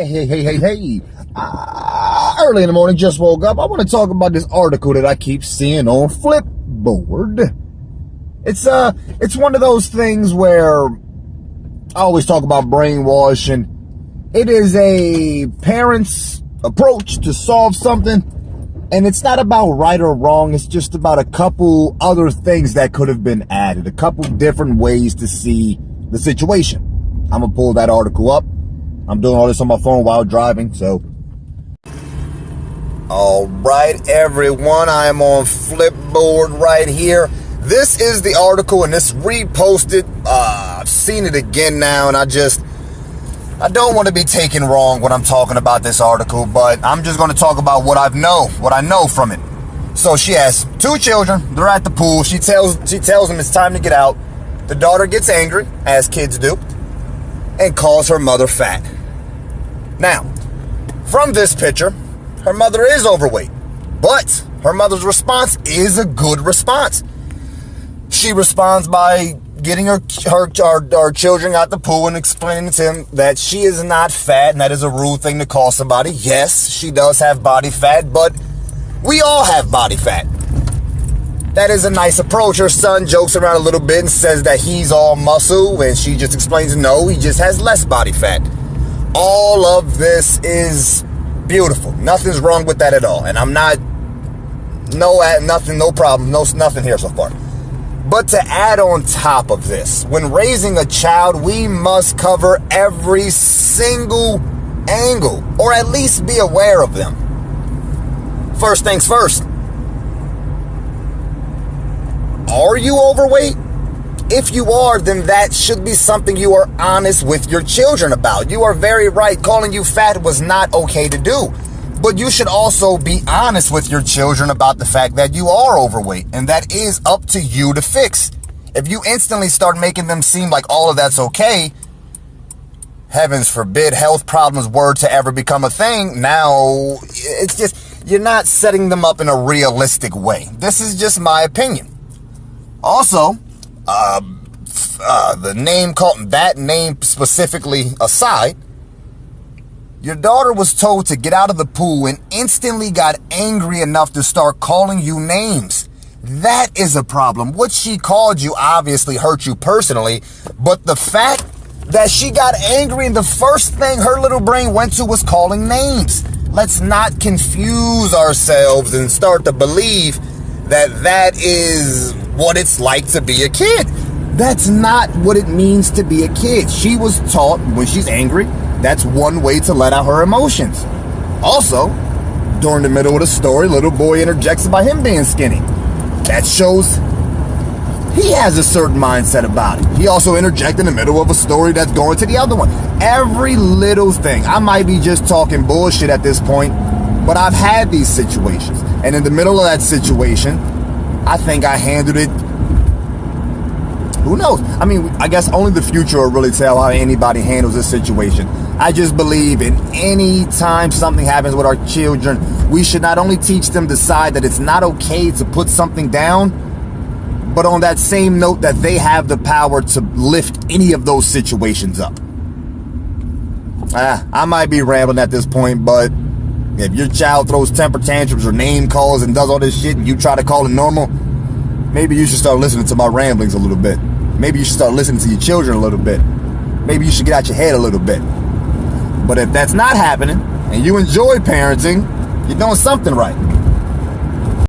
Hey. Early in the morning, just woke up. I want to talk about this article that I keep seeing on Flipboard. It's one of those things where I always talk about brainwashing. It is a parent's approach to solve something, and it's not about right or wrong. It's just about a couple other things that could have been added, a couple different ways to see the situation. I'm going to pull that article up. I'm doing all this on my phone while driving, so. All right, everyone, I am on Flipboard right here. This is the article, and it's reposted. I've seen it again now, and I don't want to be taken wrong when I'm talking about this article, but I'm just going to talk about what I know from it. So she has two children. They're at the pool. She tells them it's time to get out. The daughter gets angry, as kids do, and calls her mother fat. Now, from this picture, her mother is overweight, but her mother's response is a good response. She responds by getting our children out the pool and explaining to him that she is not fat, and that is a rude thing to call somebody. Yes, she does have body fat, but we all have body fat. That is a nice approach. Her son jokes around a little bit and says that he's all muscle, and she just explains, no, he just has less body fat. All of this is beautiful. Nothing's wrong with that at all. And I'm not, no problem, nothing here so far. But to add on top of this, when raising a child, we must cover every single angle, or at least be aware of them. First things first. Are you overweight? If you are, then that should be something you are honest with your children about. You are very right. Calling you fat was not okay to do. But you should also be honest with your children about the fact that you are overweight, and that is up to you to fix. If you instantly start making them seem like all of that's okay, heavens forbid health problems were to ever become a thing, now it's just, you're not setting them up in a realistic way. This is just my opinion. Also, the name called, that name specifically aside, your daughter was told to get out of the pool and instantly got angry enough to start calling you names. That is a problem. What she called you obviously hurt you personally, but the fact that she got angry and the first thing her little brain went to was calling names. Let's not confuse ourselves and start to believe that that is what it's like to be a kid. That's not what it means to be a kid. She was taught when she's angry, that's one way to let out her emotions. Also, during the middle of the story, little boy interjects about him being skinny. That shows he has a certain mindset about it. He also interjected in the middle of a story that's going to the other one. Every little thing. I might be just talking bullshit at this point, but I've had these situations. And in the middle of that situation, I think I handled it. Who knows? I mean, I guess only the future will really tell how anybody handles this situation. I just believe in any time something happens with our children, we should not only teach them to decide that it's not okay to put something down, but on that same note that they have the power to lift any of those situations up. I might be rambling at this point, but if your child throws temper tantrums or name calls and does all this shit and you try to call it normal, maybe you should start listening to my ramblings a little bit. Maybe you should start listening to your children a little bit. Maybe you should get out your head a little bit. But if that's not happening and you enjoy parenting, you're doing something right.